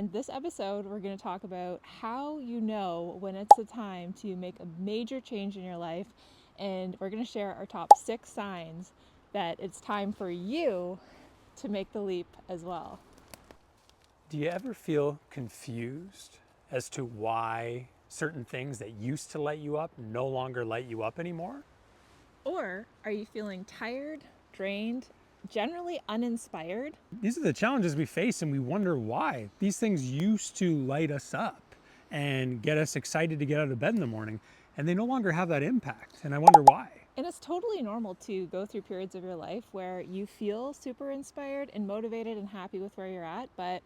In this episode, we're going to talk about how you know when it's the time to make a major change in your life, and we're going to share our top 6 signs that it's time for you to make the leap as well. Do you ever feel confused as to why certain things that used to light you up no longer light you up anymore? Or are you feeling tired, drained, generally uninspired? These are the challenges we face, and we wonder why. These things used to light us up and get us excited to get out of bed in the morning, and they no longer have that impact, and I wonder why. And it's totally normal to go through periods of your life where you feel super inspired and motivated and happy with where you're at, but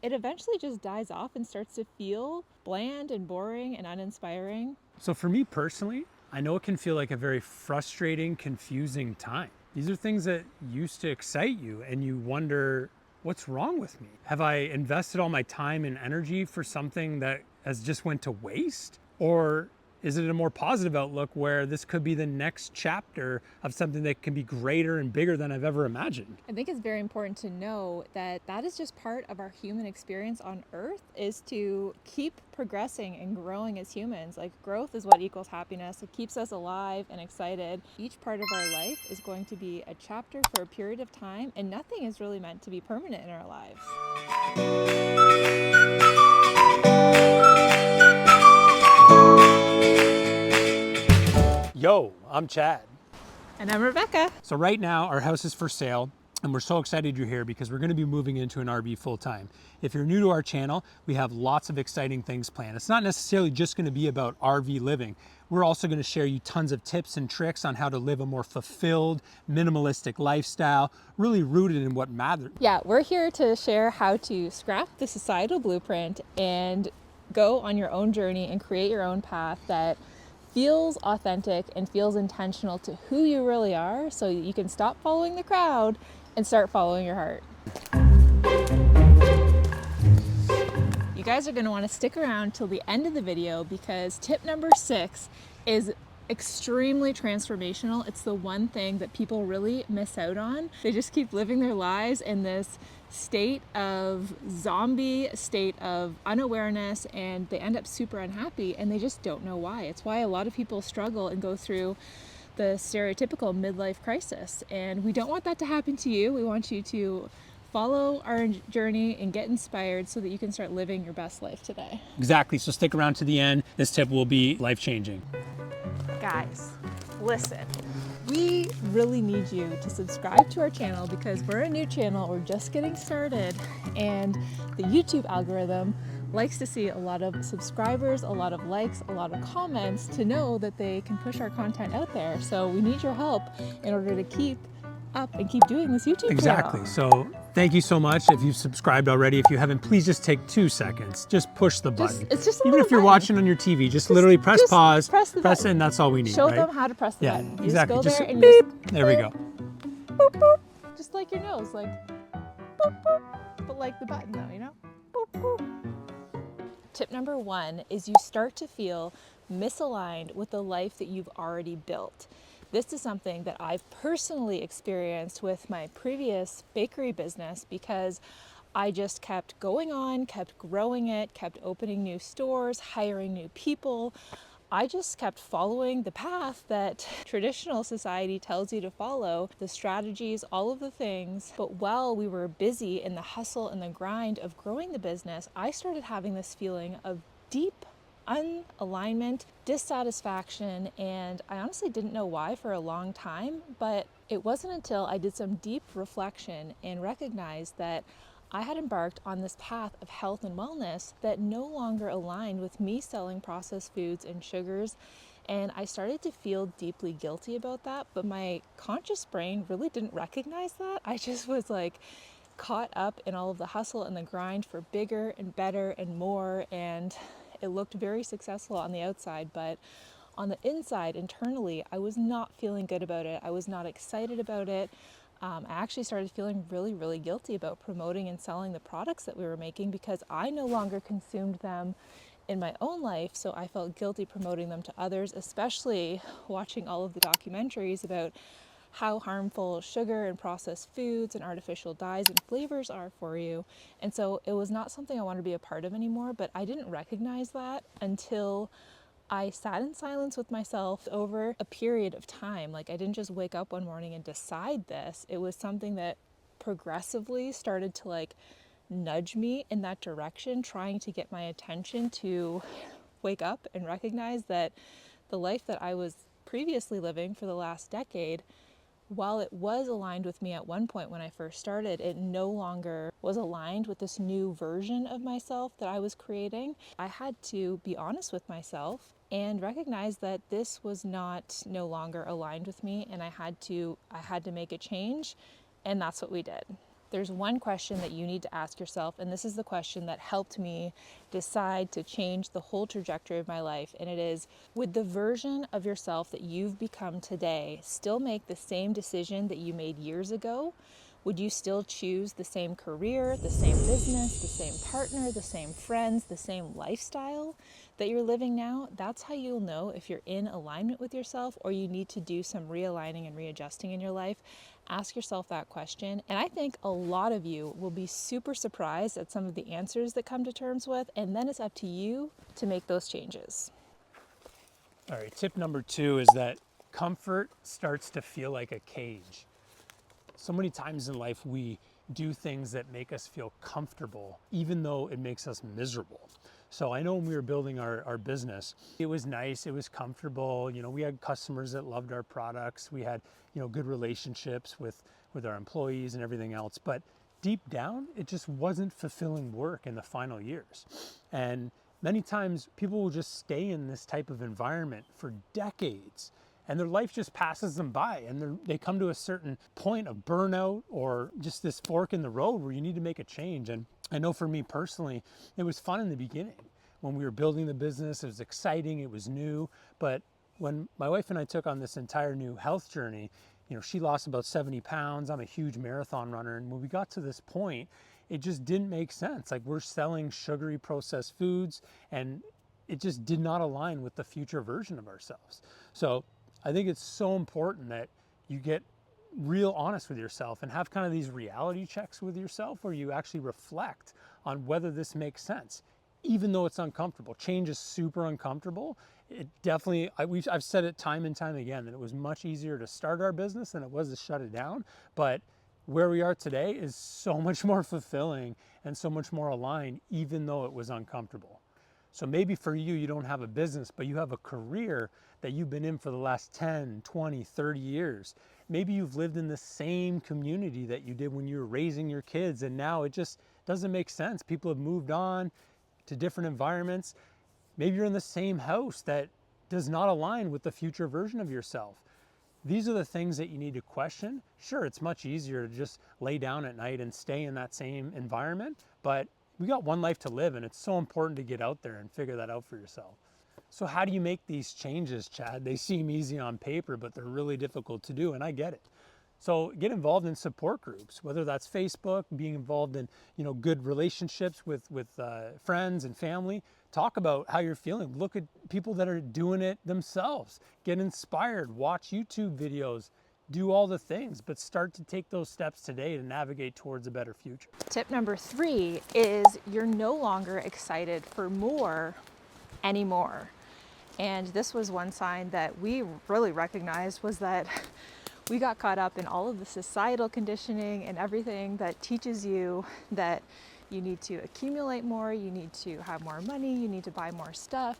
it eventually just dies off and starts to feel bland and boring and uninspiring. So for me personally, I know it can feel like a very frustrating, confusing time. These are things that used to excite you, and you wonder, what's wrong with me? Have I invested all my time and energy for something that has just went to waste? Or is it a more positive outlook where this could be the next chapter of something that can be greater and bigger than I've ever imagined? I think it's very important to know that that is just part of our human experience on Earth, is to keep progressing and growing as humans. Like, growth is what equals happiness. It keeps us alive and excited. Each part of our life is going to be a chapter for a period of time, and nothing is really meant to be permanent in our lives. Yo, I'm Chad. And I'm Rebecca. So right now our house is for sale, and we're so excited you're here because we're going to be moving into an RV full time. If you're new to our channel, we have lots of exciting things planned. It's not necessarily just going to be about RV living. We're also going to share you tons of tips and tricks on how to live a more fulfilled, minimalistic lifestyle, really rooted in what matters. Yeah, we're here to share how to scrap the societal blueprint and go on your own journey and create your own path that feels authentic and feels intentional to who you really are, so you can stop following the crowd and start following your heart. You guys are going to want to stick around till the end of the video, because tip number 6 is extremely transformational. It's the one thing that people really miss out on. They just keep living their lives in this state of zombie, state of unawareness, and they end up super unhappy, and they just don't know why. It's why a lot of people struggle and go through the stereotypical midlife crisis, and we don't want that to happen to you. We want you to follow our journey and get inspired so that you can start living your best life today. Exactly, so stick around to the end. This tip will be life-changing. Guys, listen. We really need you to subscribe to our channel, because we're a new channel, we're just getting started, and the YouTube algorithm likes to see a lot of subscribers, a lot of likes, a lot of comments to know that they can push our content out there. So we need your help in order to keep up and keep doing this YouTube Exactly. channel. So thank you so much. If you've subscribed already, if you haven't, please just take 2 seconds. Just push the button. It's just a Even little if you're button. watching on your TV, just literally press pause, press the press it, button. and that's all we need. Show right? them how to press the button. You exactly. Just go there and beep. you There we go. boop, boop. Just like your nose, like boop, boop. But like the button though, you know? Boop, boop. Tip number 1 is you start to feel misaligned with the life that you've already built. This is something that I've personally experienced with my previous bakery business, because I just kept going on, kept growing it, kept opening new stores, hiring new people. I just kept following the path that traditional society tells you to follow, the strategies, all of the things. But while we were busy in the hustle and the grind of growing the business, I started having this feeling of deep unalignment, dissatisfaction, and I honestly didn't know why for a long time. But it wasn't until I did some deep reflection and recognized that I had embarked on this path of health and wellness that no longer aligned with me selling processed foods and sugars. And I started to feel deeply guilty about that, but my conscious brain really didn't recognize that. I just was like caught up in all of the hustle and the grind for bigger and better and more, and it looked very successful on the outside, but on the inside, internally, I was not feeling good about it. I was not excited about it. I actually started feeling really, really guilty about promoting and selling the products that we were making, because I no longer consumed them in my own life, so I felt guilty promoting them to others, especially watching all of the documentaries about how harmful sugar and processed foods and artificial dyes and flavors are for you. And so it was not something I wanted to be a part of anymore, but I didn't recognize that until I sat in silence with myself over a period of time. Like, I didn't just wake up one morning and decide this. It was something that progressively started to like nudge me in that direction, trying to get my attention to wake up and recognize that the life that I was previously living for the last decade, while it was aligned with me at one point when I first started, it no longer was aligned with this new version of myself that I was creating. I had to be honest with myself and recognize that this was no longer aligned with me, and I had to make a change, and that's what we did. There's one question that you need to ask yourself, and this is the question that helped me decide to change the whole trajectory of my life, and it is, would the version of yourself that you've become today still make the same decision that you made years ago? Would you still choose the same career, the same business, the same partner, the same friends, the same lifestyle that you're living now? That's how you'll know if you're in alignment with yourself or you need to do some realigning and readjusting in your life. Ask yourself that question. And I think a lot of you will be super surprised at some of the answers that come to terms with, and then it's up to you to make those changes. All right, tip number 2 is that comfort starts to feel like a cage. So many times in life we do things that make us feel comfortable, even though it makes us miserable. So I know when we were building our business, it was nice, it was comfortable. You know, we had customers that loved our products. We had, good relationships with our employees and everything else. But deep down, it just wasn't fulfilling work in the final years. And many times people will just stay in this type of environment for decades, and their life just passes them by, and they come to a certain point of burnout or just this fork in the road where you need to make a change. And I know for me personally, it was fun in the beginning. When we were building the business, it was exciting, it was new. But when my wife and I took on this entire new health journey, she lost about 70 pounds. I'm a huge marathon runner. And when we got to this point, it just didn't make sense. Like, we're selling sugary processed foods, and it just did not align with the future version of ourselves. So I think it's so important that you get real honest with yourself and have kind of these reality checks with yourself where you actually reflect on whether this makes sense, even though it's uncomfortable. Change is super uncomfortable. It definitely, I've said it time and time again, that it was much easier to start our business than it was to shut it down. But where we are today is so much more fulfilling and so much more aligned, even though it was uncomfortable. So maybe for you, you don't have a business, but you have a career that you've been in for the last 10, 20, 30 years. Maybe you've lived in the same community that you did when you were raising your kids, and now it just doesn't make sense. People have moved on to different environments. Maybe you're in the same house that does not align with the future version of yourself. These are the things that you need to question. Sure, it's much easier to just lay down at night and stay in that same environment, but we got one life to live, and it's so important to get out there and figure that out for yourself. So how do you make these changes, Chad? They seem easy on paper, but they're really difficult to do, and I get it. So get involved in support groups, whether that's Facebook, being involved in good relationships with friends and family. Talk about how you're feeling. Look at people that are doing it themselves. Get inspired. Watch YouTube videos. Do all the things, but start to take those steps today to navigate towards a better future. Tip number 3 is you're no longer excited for more anymore. And this was one sign that we really recognized, was that we got caught up in all of the societal conditioning and everything that teaches you that you need to accumulate more, you need to have more money, you need to buy more stuff,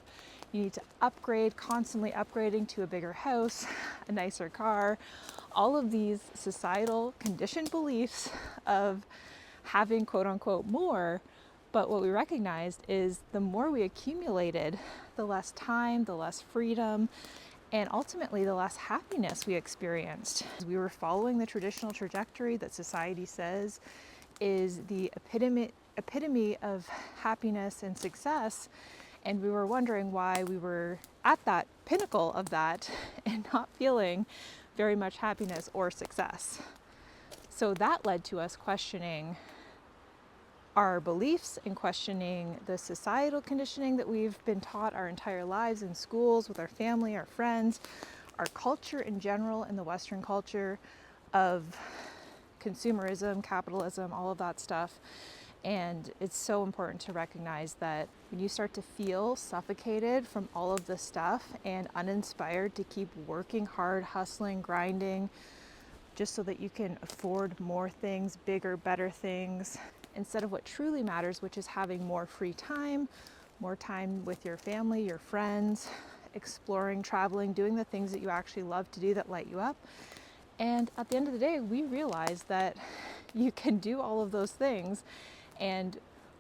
you need to upgrade, constantly upgrading to a bigger house, a nicer car, all of these societal conditioned beliefs of having quote unquote more. But what we recognized is the more we accumulated, the less time, the less freedom, and ultimately the less happiness we experienced. We were following the traditional trajectory that society says is the epitome of happiness and success, and we were wondering why we were at that pinnacle of that and not feeling very much happiness or success. So that led to us questioning our beliefs and questioning the societal conditioning that we've been taught our entire lives in schools, with our family, our friends, our culture in general, in the Western culture of consumerism, capitalism, all of that stuff. And it's so important to recognize that when you start to feel suffocated from all of this stuff and uninspired to keep working hard, hustling, grinding, just so that you can afford more things, bigger, better things, instead of what truly matters, which is having more free time, more time with your family, your friends, exploring, traveling, doing the things that you actually love to do that light you up. And at the end of the day, we realize that you can do all of those things and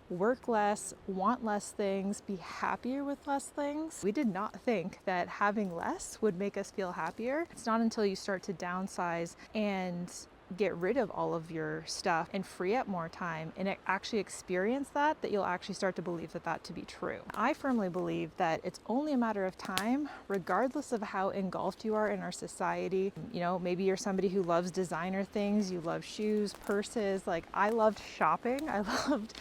work less, want less things, be happier with less things. We did not think that having less would make us feel happier. It's not until you start to downsize and get rid of all of your stuff and free up more time and actually experience that you'll actually start to believe that to be true. I firmly believe that it's only a matter of time, regardless of how engulfed you are in our society. You know, maybe you're somebody who loves designer things, you love shoes, purses. Like, I loved shopping, I loved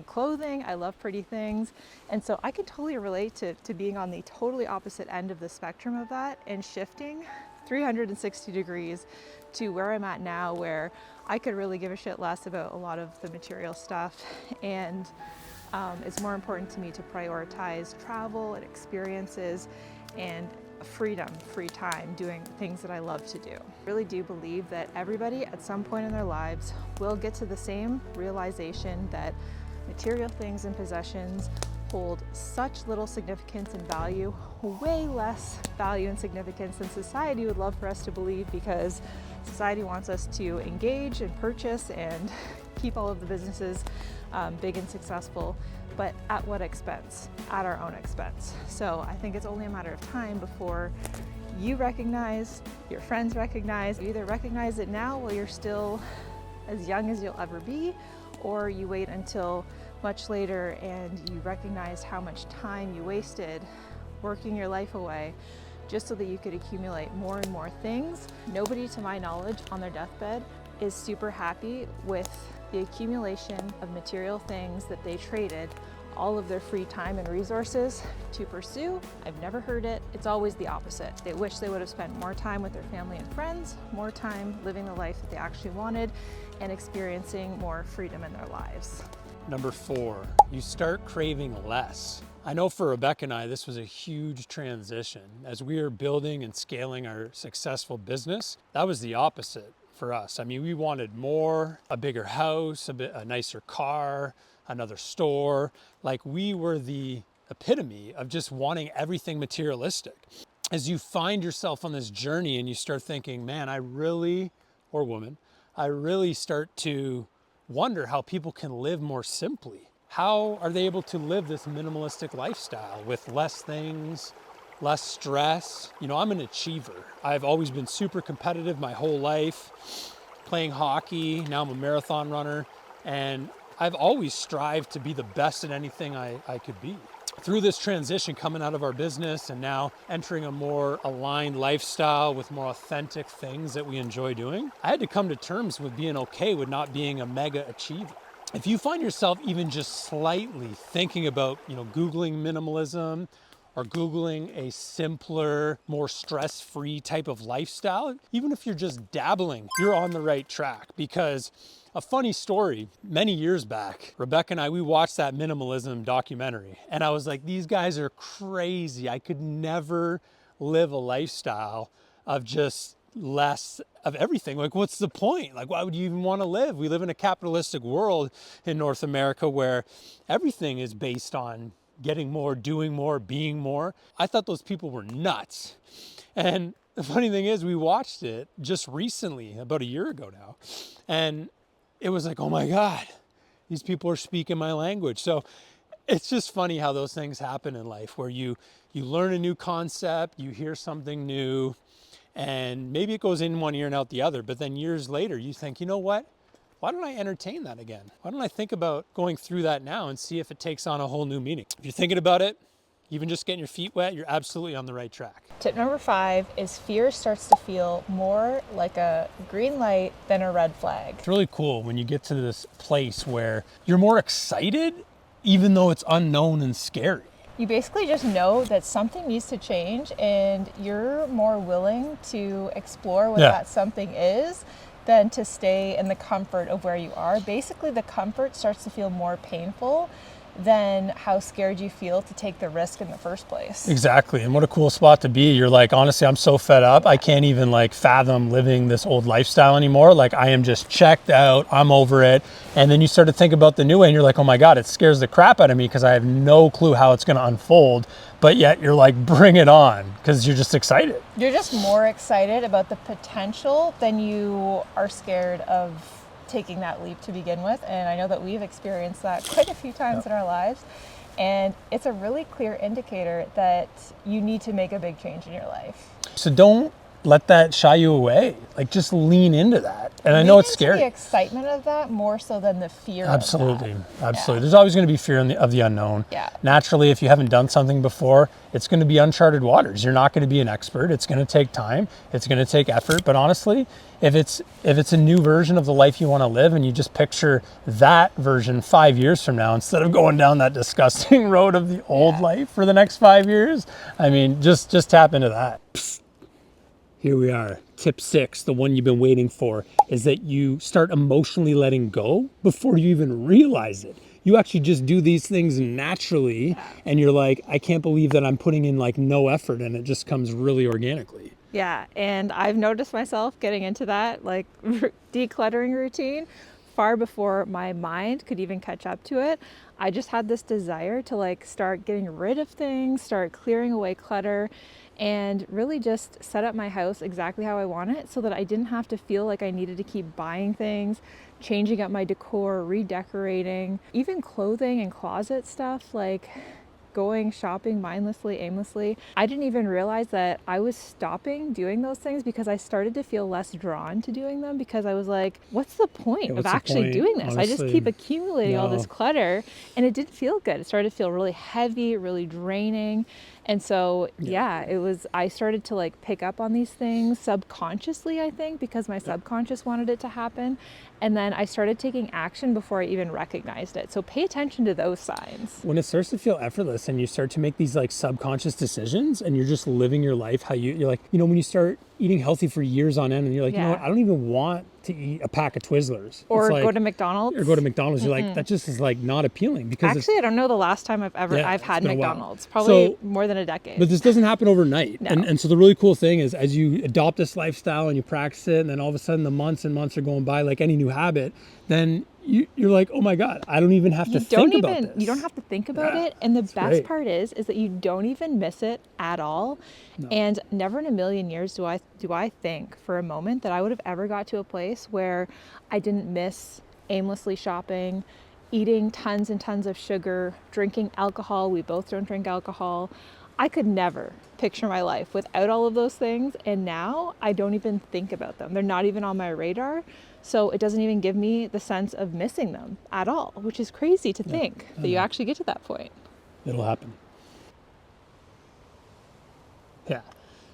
clothing, I love pretty things. And so I can totally relate to being on the totally opposite end of the spectrum of that and shifting 360 degrees to where I'm at now, where I could really give a shit less about a lot of the material stuff. And it's more important to me to prioritize travel and experiences and freedom, free time, doing things that I love to do. I really do believe that everybody at some point in their lives will get to the same realization that material things and possessions hold such little significance and value, way less value and significance than society would love for us to believe, because society wants us to engage and purchase and keep all of the businesses big and successful, but at what expense? At our own expense. So I think it's only a matter of time before you recognize, your friends recognize, you either recognize it now while you're still as young as you'll ever be, or you wait until much later and you recognize how much time you wasted working your life away just so that you could accumulate more and more things. Nobody, to my knowledge, on their deathbed is super happy with the accumulation of material things that they traded all of their free time and resources to pursue. I've never heard it. It's always the opposite. They wish they would have spent more time with their family and friends, more time living the life that they actually wanted, and experiencing more freedom in their lives. Number 4, you start craving less. I know for Rebecca and I, this was a huge transition. As we were building and scaling our successful business, that was the opposite for us. I mean, we wanted more, a bigger house, a nicer car, another store. Like, we were the epitome of just wanting everything materialistic. As you find yourself on this journey and you start thinking, man, or woman, I really start to wonder how people can live more simply. How are they able to live this minimalistic lifestyle with less things, less stress? You know, I'm an achiever. I've always been super competitive my whole life, playing hockey. Now I'm a marathon runner, and I've always strived to be the best at anything I could be. Through this transition coming out of our business and now entering a more aligned lifestyle with more authentic things that we enjoy doing, I had to come to terms with being okay with not being a mega achiever. If you find yourself even just slightly thinking about, Googling minimalism or Googling a simpler, more stress-free type of lifestyle, even if you're just dabbling, you're on the right track. Because a funny story, many years back, Rebecca and I, we watched that Minimalism documentary, and I was like, these guys are crazy. I could never live a lifestyle of just less of everything. Like, what's the point? Like, why would you even want to live? We live in a capitalistic world in North America where everything is based on getting more, doing more, being more. I thought those people were nuts. And the funny thing is, we watched it just recently, about a year ago now, and it was like, oh my God, these people are speaking my language. So it's just funny how those things happen in life, where you learn a new concept, you hear something new, and maybe it goes in one ear and out the other, but then years later you think, you know what? Why don't I entertain that again? Why don't I think about going through that now and see if it takes on a whole new meaning? If you're thinking about it, even just getting your feet wet, you're absolutely on the right track. Tip number 5 is fear starts to feel more like a green light than a red flag. It's really cool when you get to this place where you're more excited, even though it's unknown and scary. You basically just know that something needs to change, and you're more willing to explore what that something is than to stay in the comfort of where you are. Basically, the comfort starts to feel more painful than how scared you feel to take the risk in the first place. Exactly. And what a cool spot to be. You're like, honestly, I'm so fed up. I can't even like fathom living this old lifestyle anymore. Like, I am just checked out. I'm over it. And then you start to think about the new way and you're like, oh my God, it scares the crap out of me because I have no clue how it's going to unfold. But yet you're like, bring it on, because you're just excited. You're just more excited about the potential than you are scared of taking that leap to begin with. And I know that we've experienced that quite a few times in our lives. And it's a really clear indicator that you need to make a big change in your life. So don't let that shy you away. Like, just lean into that. And I know it's scary. The excitement of that more so than the fear. Absolutely. Of that. Absolutely. Yeah. There's always going to be fear of the unknown. Yeah. Naturally, if you haven't done something before, it's going to be uncharted waters. You're not going to be an expert. It's going to take time. It's going to take effort. But honestly, if it's a new version of the life you want to live, and you just picture that version 5 years from now, instead of going down that disgusting road of the old life for the next 5 years, I mean, just tap into that. Here we are. Tip 6, the one you've been waiting for, is that you start emotionally letting go before you even realize it. You actually just do these things naturally, and you're like, I can't believe that I'm putting in like no effort, and it just comes really organically. Yeah, and I've noticed myself getting into that like decluttering routine far before my mind could even catch up to it. I just had this desire to like start getting rid of things, start clearing away clutter, and really just set up my house exactly how I want it so that I didn't have to feel like I needed to keep buying things, changing up my decor, redecorating, even clothing and closet stuff, like going shopping mindlessly, aimlessly. I didn't even realize that I was stopping doing those things because I started to feel less drawn to doing them, because I was like, what's the point of actually doing this? Honestly, I just keep accumulating all this clutter, and it didn't feel good. It started to feel really heavy, really draining. And so, I started to like pick up on these things subconsciously, I think, because my subconscious wanted it to happen. And then I started taking action before I even recognized it. So pay attention to those signs. When it starts to feel effortless and you start to make these like subconscious decisions and you're just living your life how you're like, you know, when you start eating healthy for years on end and you're like, you know what, I don't even want to eat a pack of Twizzlers. Or go to McDonald's. You're like, that just is like not appealing. Because actually, I don't know the last time I've had McDonald's. Probably more than a decade. But this doesn't happen overnight. No. And so the really cool thing is, as you adopt this lifestyle and you practice it, and then all of a sudden the months and months are going by like any new habit, then you're like, oh my God, I don't even have to think about this. You don't have to think about it. And the best part is that you don't even miss it at all. No. And never in a million years do I think for a moment that I would have ever got to a place where I didn't miss aimlessly shopping, eating tons and tons of sugar, drinking alcohol. We both don't drink alcohol. I could never picture my life without all of those things. And now I don't even think about them. They're not even on my radar. So it doesn't even give me the sense of missing them at all, which is crazy to think that you actually get to that point. It'll happen. Yeah.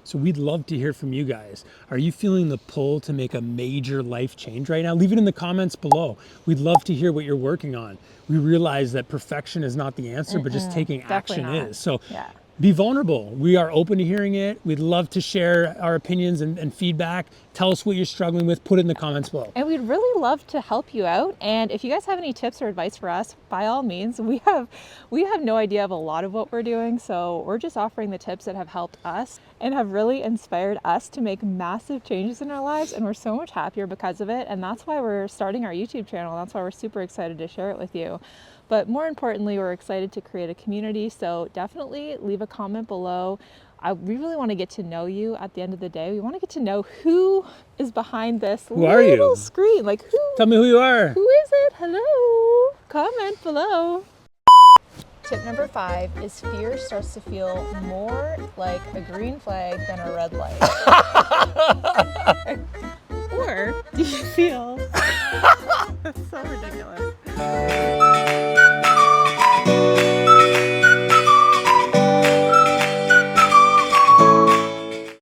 So we'd love to hear from you guys. Are you feeling the pull to make a major life change right now? Leave it in the comments below. We'd love to hear what you're working on. We realize that perfection is not the answer, but just taking action is. So be vulnerable. We are open to hearing it. We'd love to share our opinions and feedback. Tell us what you're struggling with. Put it in the comments below. And we'd really love to help you out. And if you guys have any tips or advice for us, by all means, we have no idea of a lot of what we're doing. So we're just offering the tips that have helped us and have really inspired us to make massive changes in our lives. And we're so much happier because of it. And that's why we're starting our YouTube channel. That's why we're super excited to share it with you. But more importantly, we're excited to create a community. So definitely leave a comment below. We really want to get to know you at the end of the day. We want to get to know who is behind this little screen. Like, who? Tell me who you are. Who is it? Hello. Comment below. Tip number 5 is fear starts to feel more like a green flag than a red light. Or do you feel... That's so ridiculous.